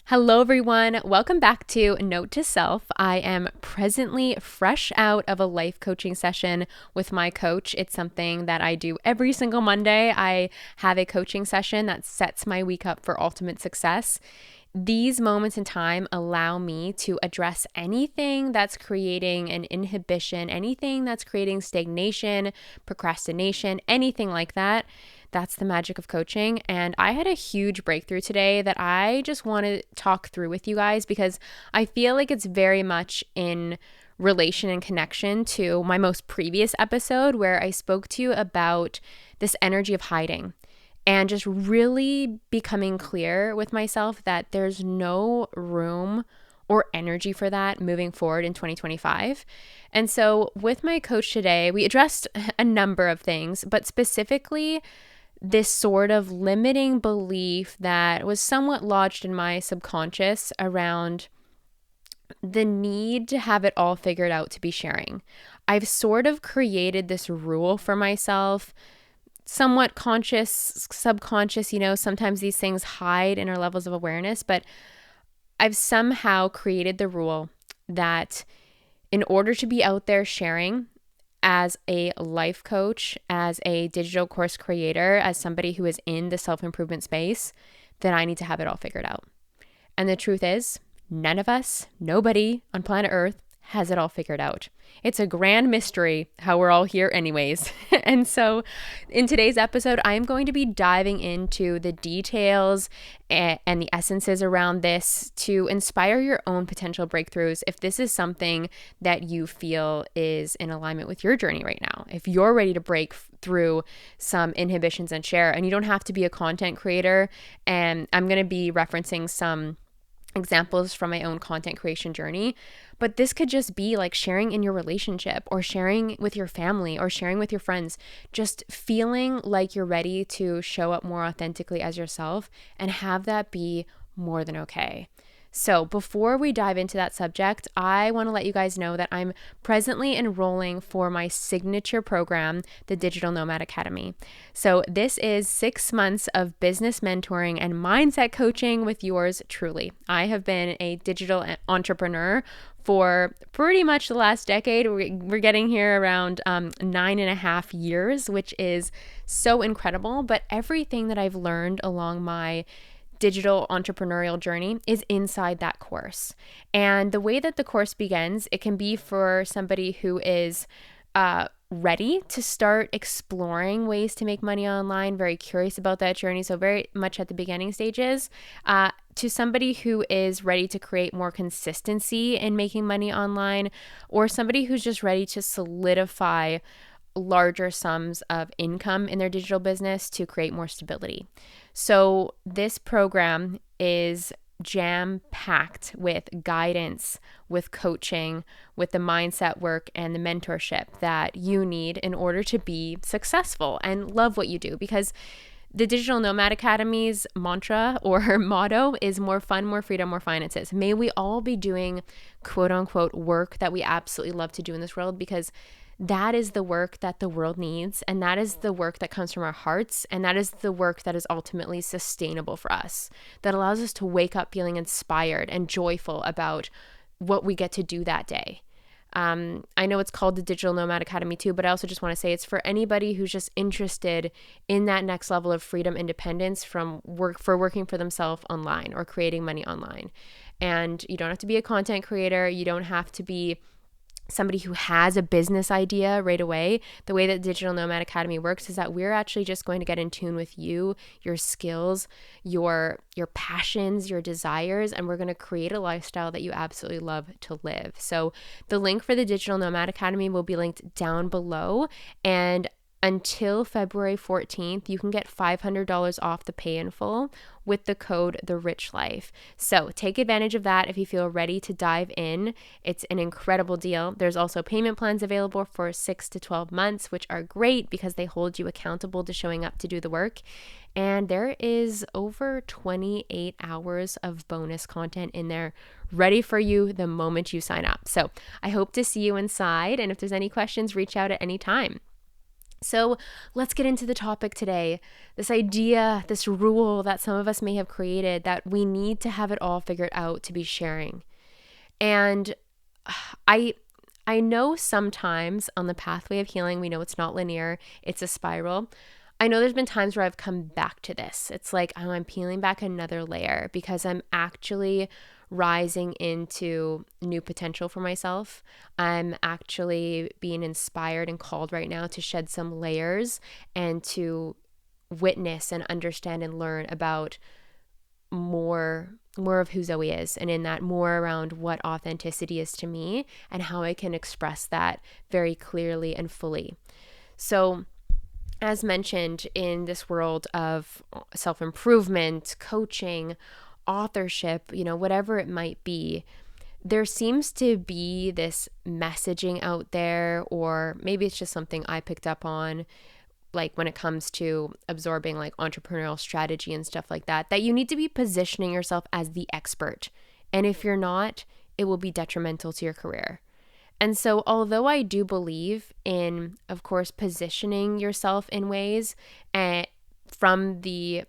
Hello, everyone. Welcome back to Note to Self. I am presently fresh out of a life coaching session with my coach. It's something that I do every single Monday. I have a coaching session that sets my week up for ultimate success. These moments in time allow me to address anything that's creating an inhibition, anything that's creating stagnation, procrastination, anything like that. That's the magic of coaching. And I had a huge breakthrough today that I just want to talk through with you guys because I feel like it's very much in relation and connection to my most previous episode where I spoke to you about this energy of hiding and just really becoming clear with myself that there's no room or energy for that moving forward in 2025. And so with my coach today, we addressed a number of things, but specifically this sort of limiting belief that was somewhat lodged in my subconscious around the need to have it all figured out to be sharing. I've sort of created this rule for myself, somewhat conscious, subconscious, sometimes these things hide in our levels of awareness, but I've somehow created the rule that in order to be out there sharing, as a life coach, as a digital course creator, as somebody who is in the self-improvement space, then I need to have it all figured out. And the truth is, none of us, nobody on planet Earth has it all figured out. It's a grand mystery how we're all here anyways. And so in today's episode, I'm going to be diving into the details and the essences around this to inspire your own potential breakthroughs if this is something that you feel is in alignment with your journey right now. If you're ready to break through some inhibitions and share, and you don't have to be a content creator, and I'm going to be referencing some examples from my own content creation journey, but this could just be like sharing in your relationship or sharing with your family or sharing with your friends, just feeling like you're ready to show up more authentically as yourself and have that be more than okay. So before we dive into that subject, I want to let you guys know that I'm presently enrolling for my signature program, the Digital Nomad Academy. So this is 6 months of business mentoring and mindset coaching with yours truly. I have been a digital entrepreneur for pretty much the last decade. We're getting here around 9.5 years, which is so incredible. But everything that I've learned along my digital entrepreneurial journey is inside that course. And the way that the course begins, it can be for somebody who is ready to start exploring ways to make money online, very curious about that journey, so very much at the beginning stages, to somebody who is ready to create more consistency in making money online, or somebody who's just ready to solidify larger sums of income in their digital business to create more stability. So this program is jam-packed with guidance, with coaching, with the mindset work and the mentorship that you need in order to be successful and love what you do. Because the Digital Nomad Academy's mantra or motto is more fun, more freedom, more finances. May we all be doing quote unquote work that we absolutely love to do in this world, because that is the work that the world needs, and that is the work that comes from our hearts, and that is the work that is ultimately sustainable for us, that allows us to wake up feeling inspired and joyful about what we get to do that day. I know it's called the Digital Nomad Academy too, but I also just want to say it's for anybody who's just interested in that next level of freedom, independence from working for themselves online or creating money online. And you don't have to be a content creator. You don't have to be somebody who has a business idea right away. The way that Digital Nomad Academy works is that we're actually just going to get in tune with you, your skills, your passions, your desires, and we're going to create a lifestyle that you absolutely love to live. So the link for the Digital Nomad Academy will be linked down below, and until February 14th, you can get $500 off the pay in full with the code The Rich Life. So take advantage of that if you feel ready to dive in. It's an incredible deal. There's also payment plans available for 6 to 12 months, which are great because they hold you accountable to showing up to do the work. And there is over 28 hours of bonus content in there ready for you the moment you sign up. So I hope to see you inside. And if there's any questions, reach out at any time. So let's get into the topic today. This idea, this rule that some of us may have created, that we need to have it all figured out to be sharing. And I I know sometimes on the pathway of healing, we know it's not linear, it's a spiral. I know there's been times where I've come back to this. It's like, oh, I'm peeling back another layer because I'm actually rising into new potential for myself. I'm actually being inspired and called right now to shed some layers and to witness and understand and learn about more of who Zoe is, and in that more around what authenticity is to me and how I can express that very clearly and fully. So as mentioned, in this world of self-improvement, coaching, authorship, whatever it might be, there seems to be this messaging out there, or maybe it's just something I picked up on, like when it comes to absorbing like entrepreneurial strategy and stuff like that, that you need to be positioning yourself as the expert. And if you're not, it will be detrimental to your career. And so, although I do believe in, of course, positioning yourself in ways and from the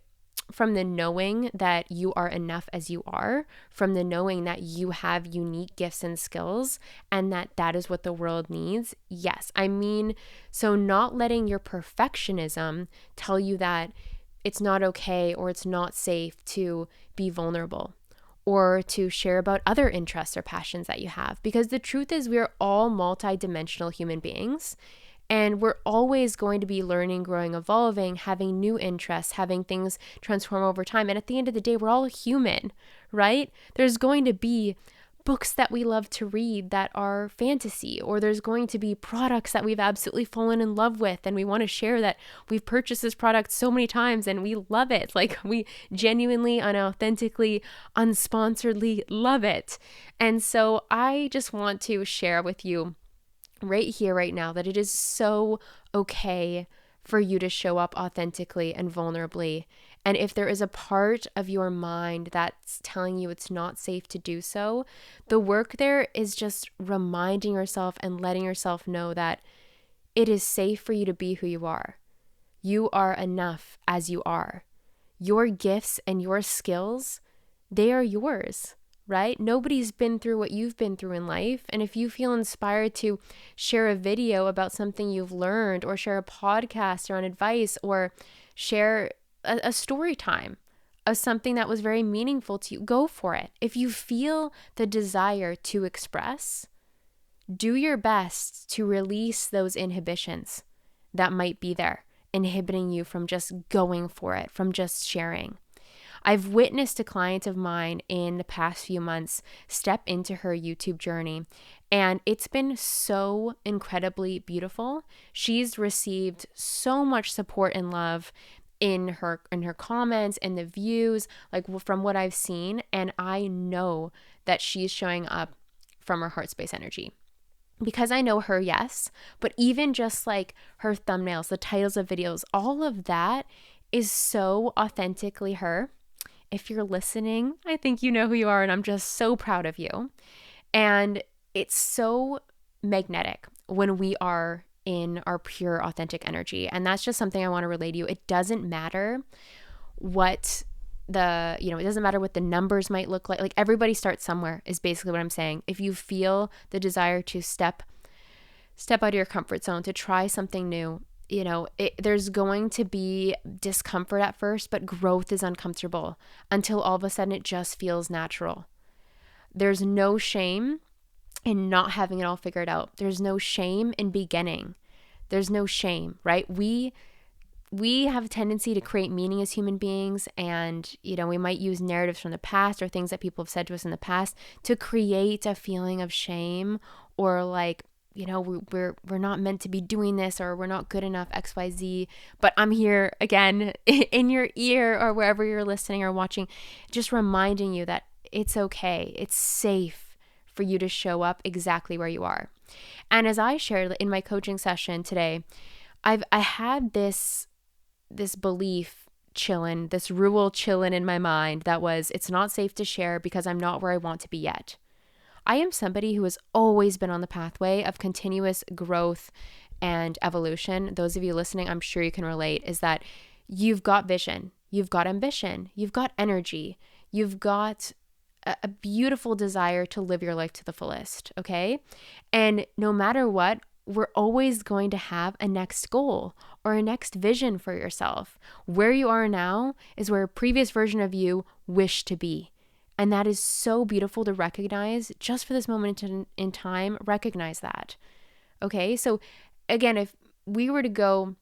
from the knowing that you are enough as you are, from the knowing that you have unique gifts and skills and that that is what the world needs. Yes, I mean, so not letting your perfectionism tell you that it's not okay or it's not safe to be vulnerable or to share about other interests or passions that you have. Because the truth is, we're all multidimensional human beings. And we're always going to be learning, growing, evolving, having new interests, having things transform over time. And at the end of the day, we're all human, right? There's going to be books that we love to read that are fantasy, or there's going to be products that we've absolutely fallen in love with and we want to share that we've purchased this product so many times and we love it. Like we genuinely, unauthentically, unsponsoredly love it. And so I just want to share with you right here, right now, that it is so okay for you to show up authentically and vulnerably. And if there is a part of your mind that's telling you it's not safe to do so, the work there is just reminding yourself and letting yourself know that it is safe for you to be who you are. You are enough as you are. Your gifts and your skills, they are yours, right? Nobody's been through what you've been through in life. And if you feel inspired to share a video about something you've learned, or share a podcast or an advice, or share a story time of something that was very meaningful to you, go for it. If you feel the desire to express, do your best to release those inhibitions that might be there, inhibiting you from just going for it, from just sharing. I've witnessed a client of mine in the past few months step into her YouTube journey, and it's been so incredibly beautiful. She's received so much support and love in her comments and the views, like from what I've seen, and I know that she's showing up from her heart space energy. Because I know her, yes, but even just like her thumbnails, the titles of videos, all of that is so authentically her. If you're listening, I think you know who you are, and I'm just so proud of you. And it's so magnetic when we are in our pure, authentic energy. And that's just something I want to relay to you. It doesn't matter what it doesn't matter what the numbers might look like. Like, everybody starts somewhere is basically what I'm saying. If you feel the desire to step out of your comfort zone, to try something new, there's going to be discomfort at first, but growth is uncomfortable until all of a sudden it just feels natural. There's no shame in not having it all figured out. There's no shame in beginning. There's no shame, right? We have a tendency to create meaning as human beings, and we might use narratives from the past or things that people have said to us in the past to create a feeling of shame, or like, we're not meant to be doing this, or we're not good enough, XYZ. But I'm here again in your ear, or wherever you're listening or watching, just reminding you that it's okay. It's safe for you to show up exactly where you are. And as I shared in my coaching session today, I had this belief chillin', this rule chillin' in my mind that was, it's not safe to share because I'm not where I want to be yet. I am somebody who has always been on the pathway of continuous growth and evolution, those of you listening, I'm sure you can relate, is that you've got vision, you've got ambition, you've got energy, you've got a beautiful desire to live your life to the fullest, okay? And no matter what, we're always going to have a next goal or a next vision for yourself. Where you are now is where a previous version of you wished to be. And that is so beautiful to recognize. Just for this moment in time, recognize that. Okay, so again, if we were to go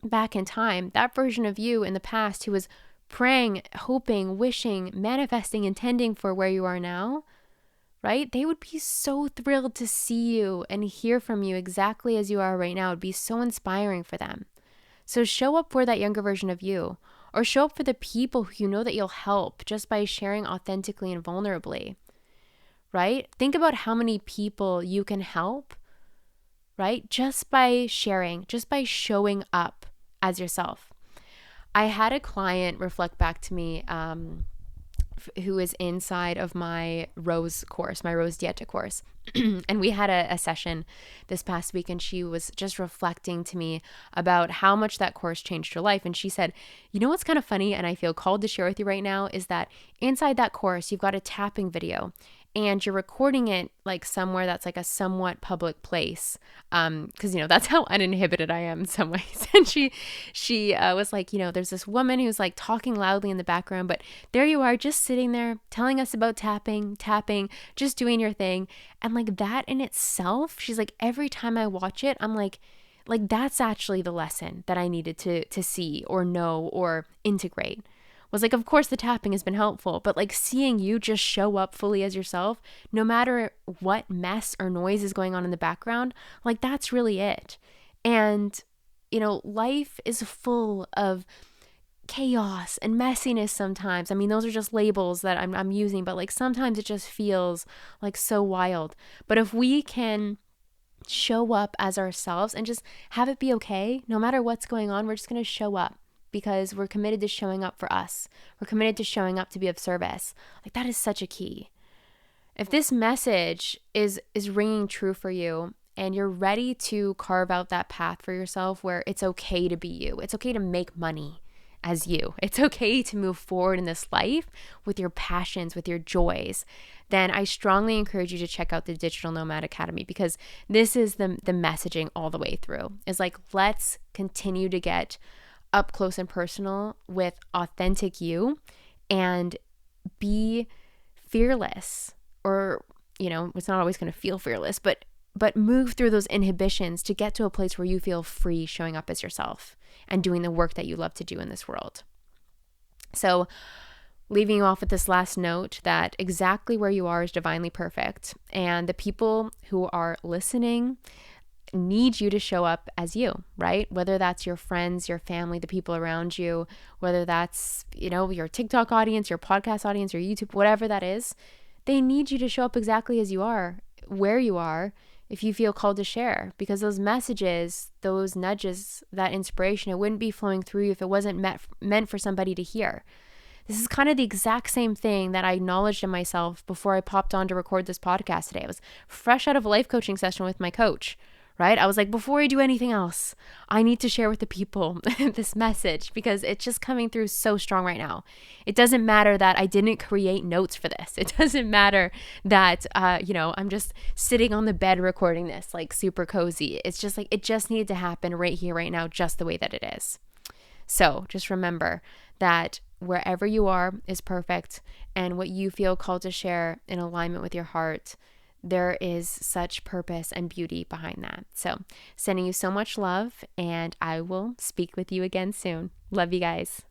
back in time, that version of you in the past who was praying, hoping, wishing, manifesting, intending for where you are now, right? They would be so thrilled to see you and hear from you exactly as you are right now. It'd be so inspiring for them. So show up for that younger version of you, or show up for the people who you know that you'll help just by sharing authentically and vulnerably, right? Think about how many people you can help, right? Just by sharing, just by showing up as yourself. I had a client reflect back to me who is inside of my Rose course, my Rose Dieta course. And we had a session this past week, and she was just reflecting to me about how much that course changed her life. And she said, you know what's kind of funny, and I feel called to share with you right now, is that inside that course, you've got a tapping video, and you're recording it like somewhere that's like a somewhat public place. Because, that's how uninhibited I am in some ways. And she was like, there's this woman who's like talking loudly in the background, but there you are just sitting there telling us about tapping, just doing your thing. And like that in itself, she's like, every time I watch it, I'm like that's actually the lesson that I needed to see or know or integrate. Was like, of course the tapping has been helpful, but like seeing you just show up fully as yourself, no matter what mess or noise is going on in the background, like that's really it. And, life is full of chaos and messiness sometimes. I mean, those are just labels that I'm using, but like sometimes it just feels like so wild. But if we can show up as ourselves and just have it be okay, no matter what's going on, we're just going to show up. Because we're committed to showing up for us. We're committed to showing up to be of service. Like that is such a key. If this message is ringing true for you and you're ready to carve out that path for yourself where it's okay to be you, it's okay to make money as you, it's okay to move forward in this life with your passions, with your joys, then I strongly encourage you to check out the Digital Nomad Academy, because this is the messaging all the way through. Is like, let's continue to get up close and personal with authentic you and be fearless, or it's not always going to feel fearless, but move through those inhibitions to get to a place where you feel free showing up as yourself and doing the work that you love to do in this world. So leaving you off with this last note that exactly where you are is divinely perfect, and the people who are listening need you to show up as you, right? Whether that's your friends, your family, the people around you, whether that's, your TikTok audience, your podcast audience, your YouTube, whatever that is, they need you to show up exactly as you are, where you are, if you feel called to share, because those messages, those nudges, that inspiration, it wouldn't be flowing through you if it wasn't meant for somebody to hear. This is kind of the exact same thing that I acknowledged in myself before I popped on to record this podcast today. I was fresh out of a life coaching session with my coach, right? I was like, before I do anything else, I need to share with the people this message, because it's just coming through so strong right now. It doesn't matter that I didn't create notes for this. It doesn't matter that, I'm just sitting on the bed recording this, like super cozy. It's just like, it just needed to happen right here, right now, just the way that it is. So just remember that wherever you are is perfect, and what you feel called to share in alignment with your heart, there is such purpose and beauty behind that. So sending you so much love, and I will speak with you again soon. Love you guys.